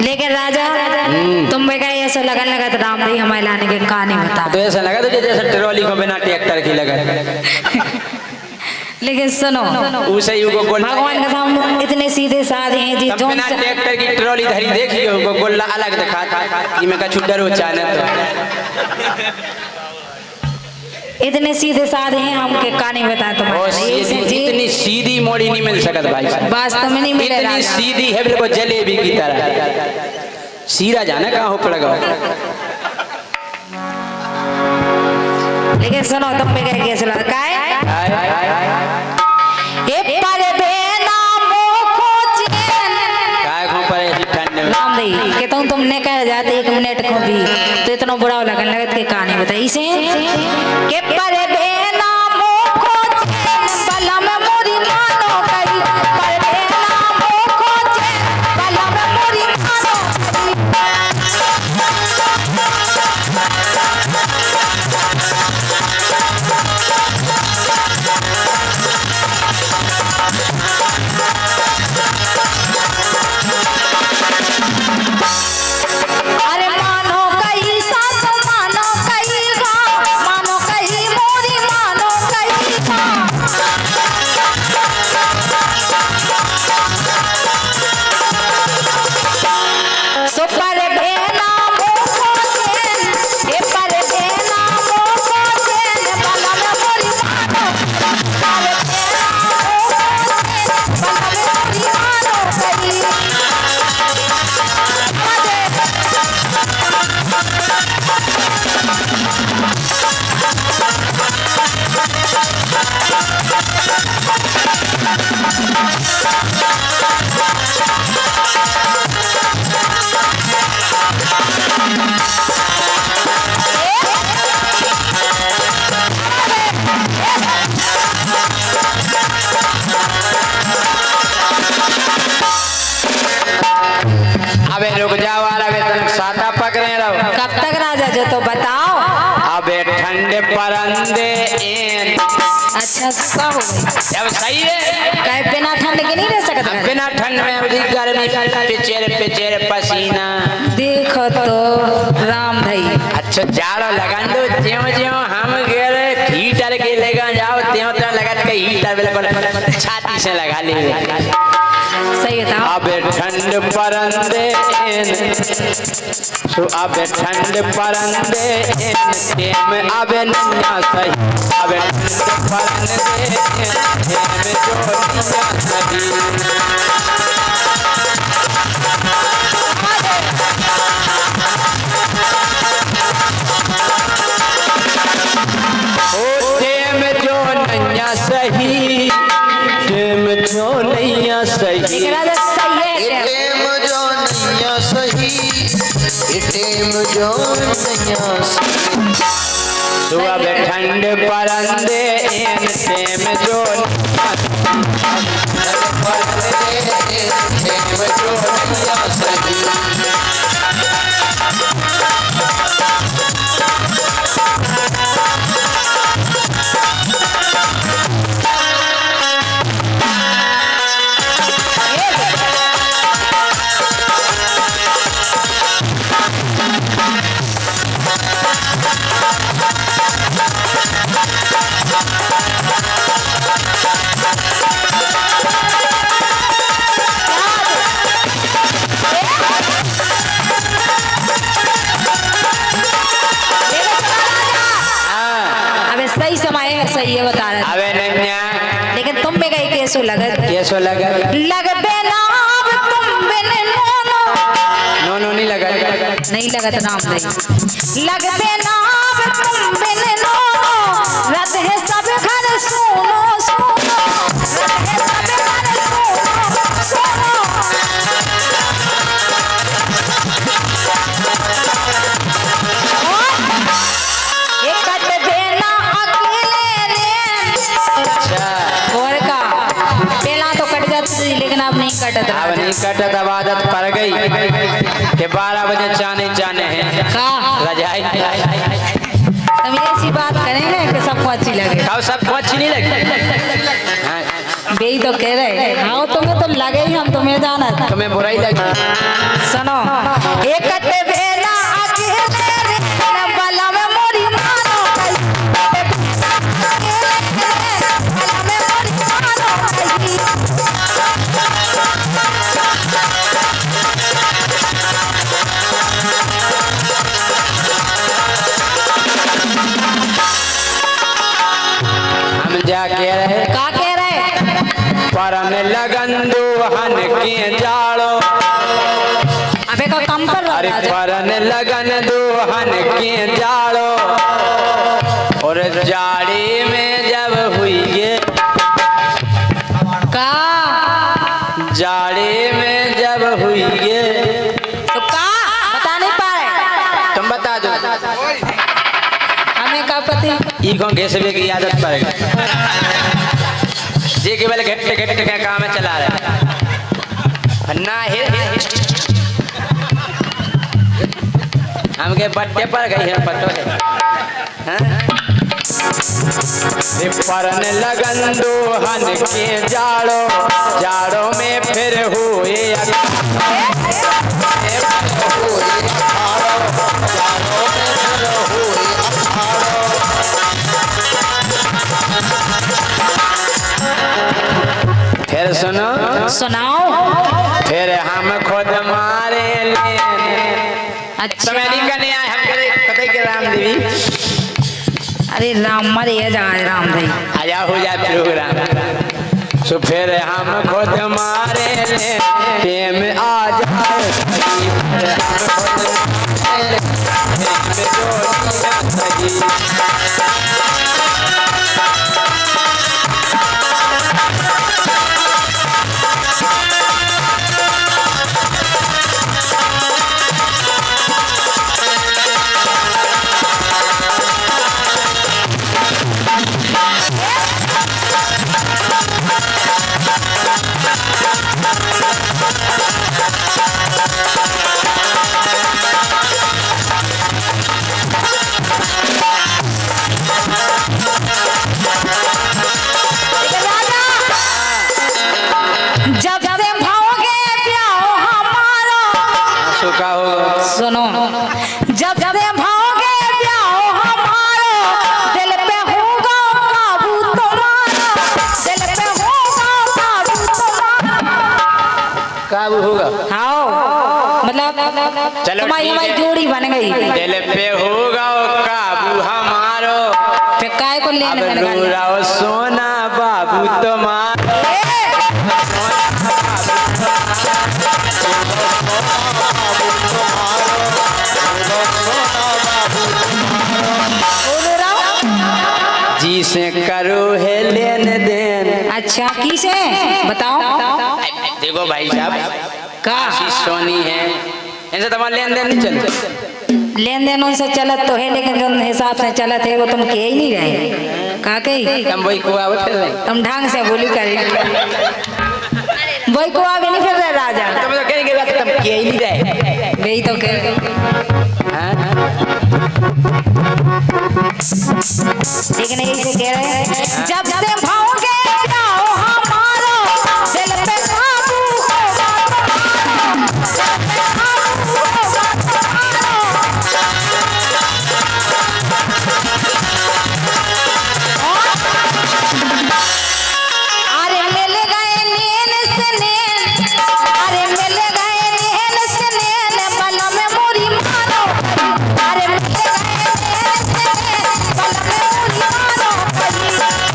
लेकिन राजा तुम भी कहीं ऐसा लगन लगा तो राम भाई हमारे लाने के कहानी बता। तो ऐसा लगा तुझे जैसे ट्रॉली को बिना ट्रैक्टर की लगा। लेकिन सुनो उसे युगो गोल्ला भगवान का हम इतने सीधे साधे हैं जी जो बिना ट्रैक्टर की ट्रॉली धरी देखिए उनको गोल्ला अलग दिखा कि मैं का छुट्टर हो चाहे तो इतने सीधे साधे हैं हमके कहानी बता तुम्हारे इतनी सीधी मोड़ी नहीं मिल सकत भाई वास्तव में नहीं मिले इतनी सीधी है बिल्कुल जलेबी की तरह सीधा जाना कहाँ हो पड़ेगा। लेकिन सुनो तुम भी कह कैसे लगा है ये पर बेना मोखो चैन काय घूम पर ऐसी ठंड में राम भाई कहता हूँ तुमने कह जाते 1 मिनट को भी तो इतना बुरा लगन लगत के कहानी बताई इसे के पर बेना मोखो चैन बला में मोरी मानो कही पर बेना मोखो चैन बला में मोरी मानो अरे मानो कहीं सास मानो कहीं गाँव मानो कहीं मोरी मानो कहीं सो पर बेना मोखो चैन ए पर बेना मोखो चैन बला में मोरी मानो पर बेना मोखो चैन बला में मोरी मानो कहीं अबे रुक जाओ अबे तन साता पकड़े रहो कब तक राजा जो तो बताओ। अबे ठंडे परंदे अच्छा सब हो गई जब सही है कहीं बिना ठंड के नहीं रह सकता बिना ठंड में अभी गर्मी पिचेर पसीना देखो तो राम भाई अच्छा जाड़ो लगन दो ज्यों ज्यों हम गए हीटर के लेगा जाओ त्यों त्यों लगत के हीटर बिल्कुल छाती से लगा ले सही बताओ। अबे ठंड परंदे सो अबे ठंड परंदे टेम अबे नन्या सही अबे ठंड परंदे टेम जो नन्या सही सही टेम जो नैया सही राजा सही है टेम जो नैया सही टेम जो नैया सही सुबह ठंड परंदे टेम जो टेम जो नैया सही सही समय है सही है बता रहे अबे नन्या लेकिन तुम में गई कैसो लगत कैसो लगा लगबे ना अब तुम बिन नो नो नहीं लगा नहीं लगत नाम नहीं लगबे ना अब तुम बिन नो रत है सब घर सुनो सुनो रत है सब घर सुनो सुनो लेकिन अब नहीं कटत अब नहीं कटत अब आदत पड़ गई कि 12 बजे चाने जाने हैं रजाई तुम ऐसी बात करेंगे कि सबको अच्छी लगे खाओ सबको अच्छी नहीं लगी बेई तो कह रहे हाँ तुम्हें तो लगे ही हम तुम्हें जाना था तुम्हें बुराई लगी सुनो के जाड़ो अबे का काम कर रहा अरे राजा। परन लगन दोहन के जाड़ो और जाड़े में जब हुई ये का जाड़े में जब हुई ये तो का बता नहीं पाए तुम बता दो हमें का पति ई कौन घेसवे की आदत पड़ गई जे केवल घट्टे घट्टे का काम है चला रहा ना है हमके बट्टे पर गई है पतो है हाँ? रे परन लगन दोहन के जाड़ो जाड़ो में फिर हुए फिर सुनो सुनाओ। फिर हम खुद मारे ले अच्छा समेली कने आए हम करे पता है कि राम देवी अरे राम मरे जा राम भाई आया हो जाए प्रोग्राम सो फिर हम खुद मारे ले टेम आ जाए फिर हम खुद मारे ले टेम सही जब से भाओगे प्याओ हमारा सुखा हो सुनो जब से भाओगे प्याओ हमारा दिल पे होगा काबू तुम्हारा दिल पे होगा काबू तुम्हारा काबू होगा हाँ मतलब चलो तुम्हारी ठीक हमारी है। जोड़ी बन गई दिल पे होगा काबू हमारो फिर काय को अब लेने मैंने गाली। रूराओ सोना बाबू तुम्हारा जी से करो है लेन देन अच्छा किसे बताओ देखो भाई साहब का आशीष सोनी है इनसे तुम्हारा लेन देन नहीं चलता लेन देन उनसे चलत तो है लेकिन जिन हिसाब से चलत है वो तुम कह ही नहीं रहे का कही तुम वही कुआ फिर रहे तुम ढंग से बोली करी वही को आगे नहीं फिर रहे राजा तुम तो कहेंगे बात तुम किए ही नहीं रहे वही तो कह हाँ? लेकिन यही से कह रहे हैं जब से भाओगे जाओ हमारा दिल पे काबू होगा तुम्हारा, दिल पे काबू होगा तुम्हारा। अरे मिल गए नैन से नैन अरे मिल गए नैन से नैन बलम में मोरी मारो अरे मिल गए नैन से नैन बलम में मोरी मारो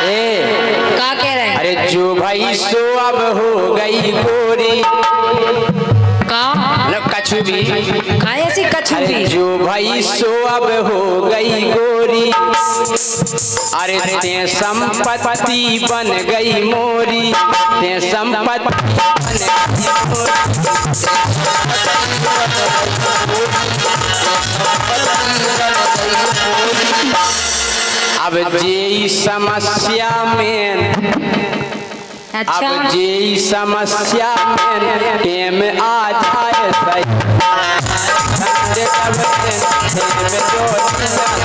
ए का कह रहे हैं अरे जो भाई सो अब हो गई गोरी का न कछु भी का ऐसी कछु अरे भी जो भाई सो अब हो गई गोरी अरे ते संपत्ति बन गई मोरी ते संपत्ति बन गई मोरी। अब जे समस्या में अच्छा अब जे समस्या में टेम आ जाए सही टेम जो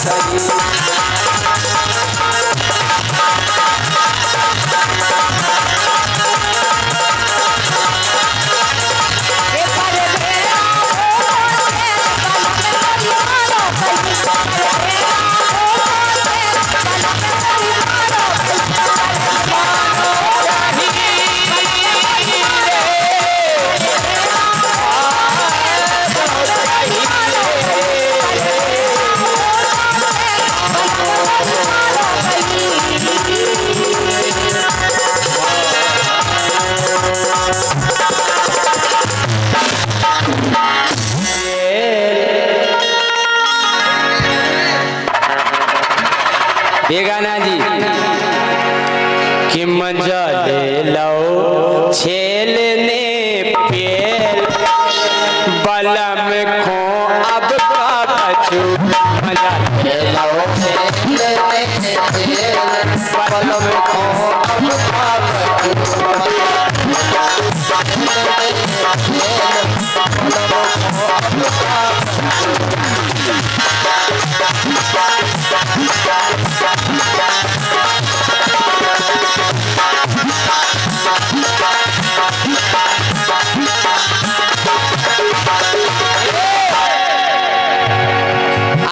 सही छेल ने पेल बलम खो अब का बचू मजा खेलो खेलने बलम खो अब का बचू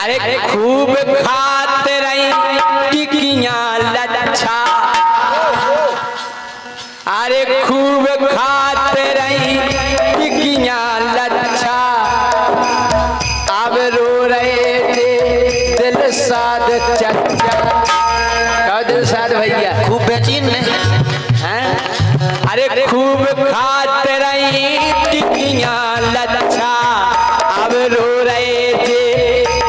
अरे खूब खाते रही टिकियां लच्छा अरे खूब खाते रही टिकियां लच्छा अब रो रहे थे दिल साध चच्चा क्या दिल साध भैया खूब बेचैन नहीं हैं अरे खूब खाते रही टिकियां लच्छा अब रो रहे थे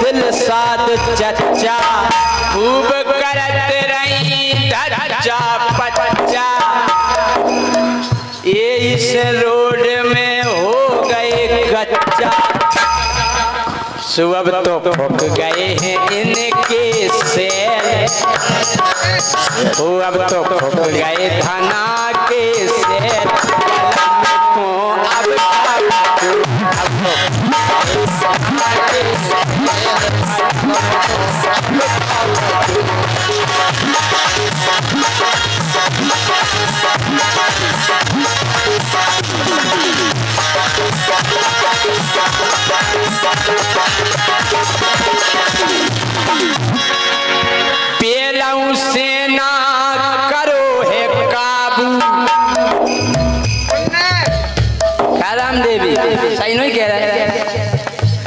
दिल साध चच्चा खूब करते रही धच्चा पच्चा ये इस रोड में हो गए कच्चा सुबह तो फूक गए हैं इनके सेल अब तो फूक गए धना के सेल अब पेलऊ से ना करो है काबू राम देवी सही नहीं कह रहा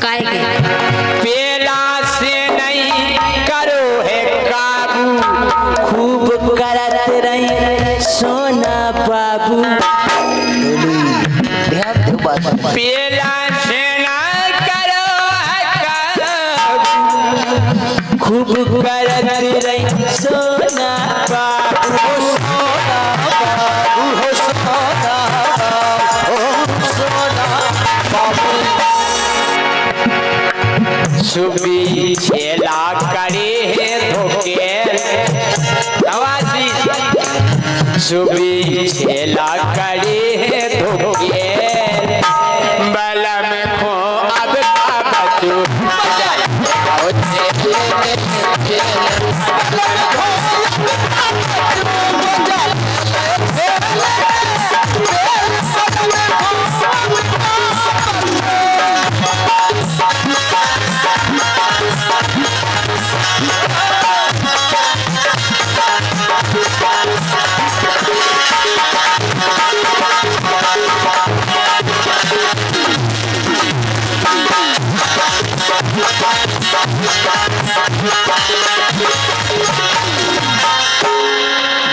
काहे के पेला से नहीं करो है काबू खूब करत रही सोना बाबू ध्यान दो बात पर पेला से ना करो है काबू खूब करत रही सोना बाबू सुबी छेला करे है धोखे नवाजी सुबी छेला करे है धोखे बलम खो अब का बचू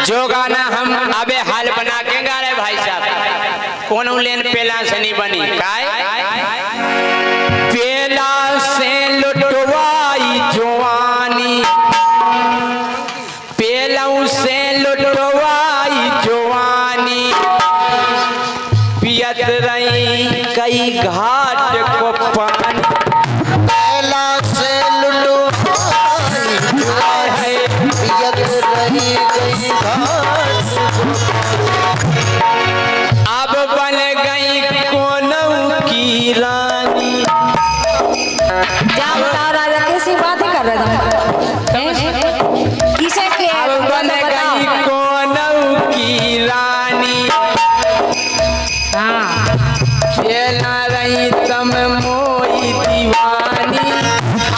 जो गाना हम अबे हाल बना के गा रहे भाई साहब कौन लेन पेला से नहीं बनी काय पेला से लुटवाई जवानी पेलऊ से लुटवाई जवानी पियत रही कई घाट को पानी पहला से लुटो पियत रही गई घाट अब बन गई कोनऊ की रानी क्या बताओ राजा कैसी बातें कर रहे तुम किसे के अब बन गई कोनऊ की रानी हाँ पेला रही तम मोई दीवानी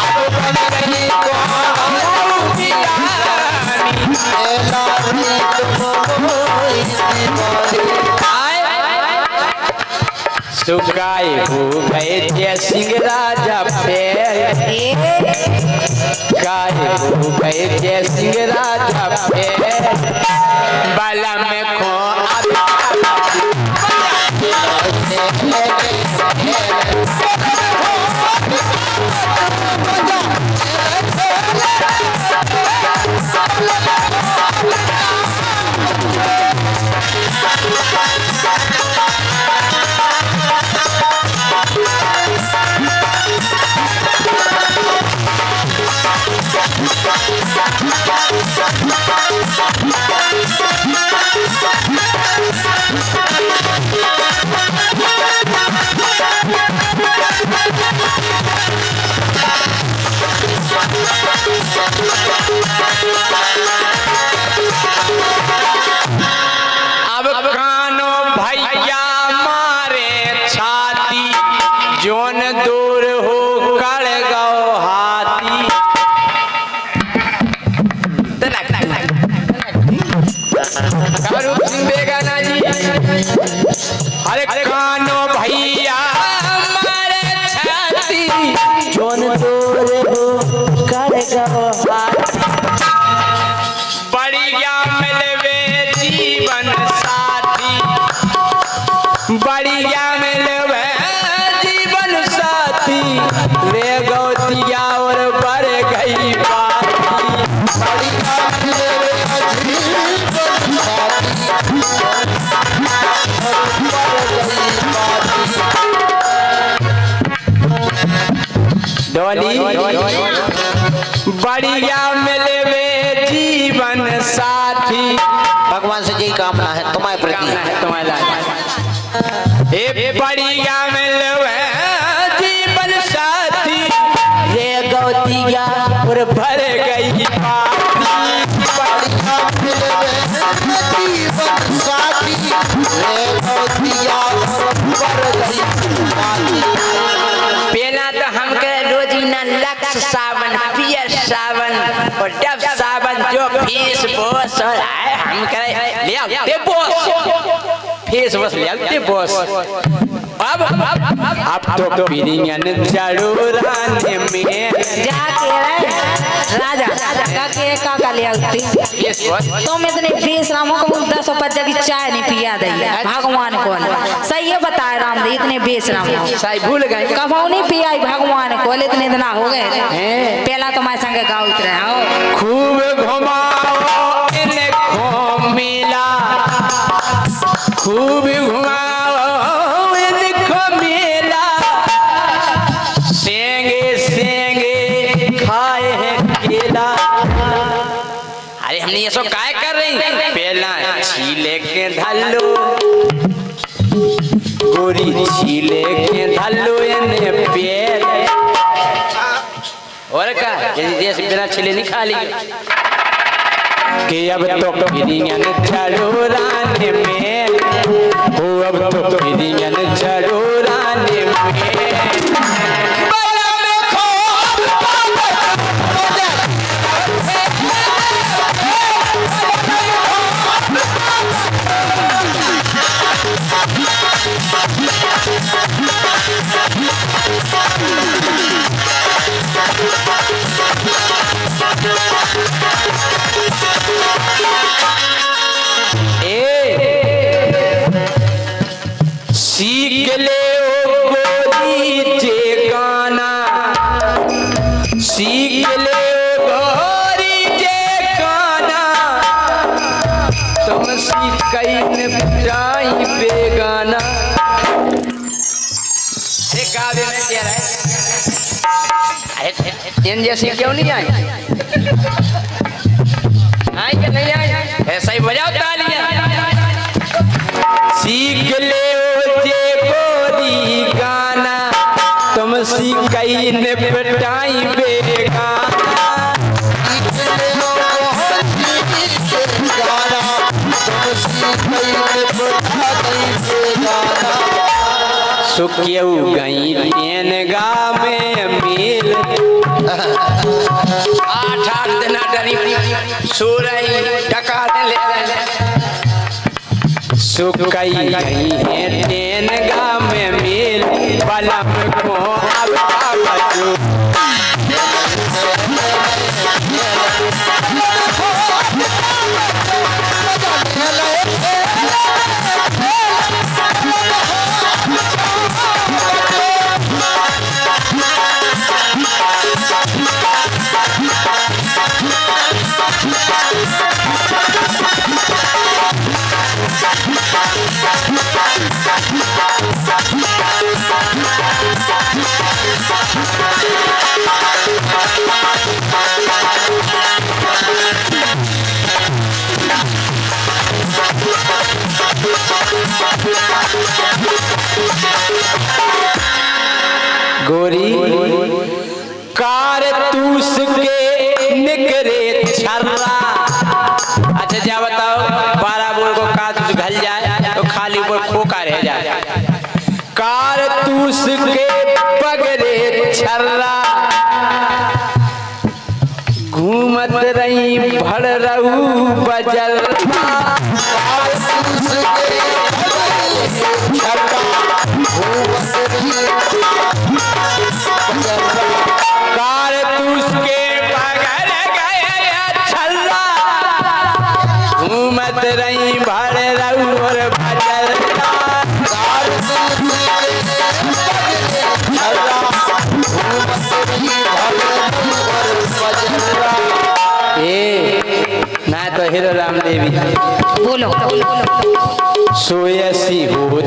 अब बन गई कोनऊ की रानी पहला सुकाए हो गए जय सिंह राजा पैर गाए हो गए जय सिंह राजा पैर बाला में खो अब भैया मारे छाती जोन दूर हो कड़ गो हाथी बेगाना जी अरे कानो भैया मारे छाती जोन दूर हो कड़ गो हाथी बढ़िया मिलवे जीवन साथी बढ़िया मिलवे जीवन साथी रे गौतिया और बर गई बाती बढ़िया मिलवे जीवन साथी और बर गई बाती डोली बढ़िया मिलवे जीवन साथी भगवान से यही कामना है तुम्हारे प्रति तुम्हारा ए बढ़िया मिलवे जीवन साथी रे गौतिया और भर गई बाती बढ़िया मिलवे जीवन साथी रे गौतिया और बर गई बाती पहला तो हमके रोजीना लक्स सावन पियर सावन और डब सावन जो फीस बॉस है हम करे ले आओ ते बॉस फीस बॉस ले आओ ते बॉस अब तो पीरियन जरूराने में जाके राजा का ले आती फीस बॉस तुम इतने फीस रामों को 10 रुपये की चाय नहीं पिया दी भगवान को सही है बताए राम दे इतने बेच राम साई भूल गए कभाऊ नहीं पिया भगवान को इतने दिन हो गए पहला तो मैं संगे गाँव उतरे आओ खूब घुमाओ इनको मिला खूब घुमाओ इनको मिला सेंगे सेंगे खाए हैं केला अरे हमने ये सब काय कर रही पहला छीले के धल्लो गोरी छीले के धल्लो इन्हें पेड़ और का जैसे बिना छिले नहीं खा ली कि अब तो फिरियन जरूराने में हो अब तो फिरियन जरूराने में बला में खूब सीख ले ओ गोरी जे गाना सीख ले ओ गोरी जे गाना तुम सीख कई न जाई बेगाना अरे गावे में क्या रहा है इन जैसी क्यों नहीं आई आई कि नहीं आई ऐसा ही बजाओ तालियां सीख ले जे गोरी गाना तुम सीखई ने पिटाई बेगाना सुखियऊ गई तेन गा में मिल 8 दिन डरी सूरई टका ले सुकई गई है तेन गा में मिल बलम को अब बचू गोरी कारतूस के निकरे छर्रा। अच्छा जा बताओ 12 बोर को कारतूस घल जाए तो खाली ऊपर खोखा पढ़े जा कारतूस के पगड़े छर्रा घूमत रही भर रहू बजल कारतूस के पगड़ गए छल्ला घूमत रही भर रहू और बजल ना तो हीरो राम देवी बोलो सोयसी हो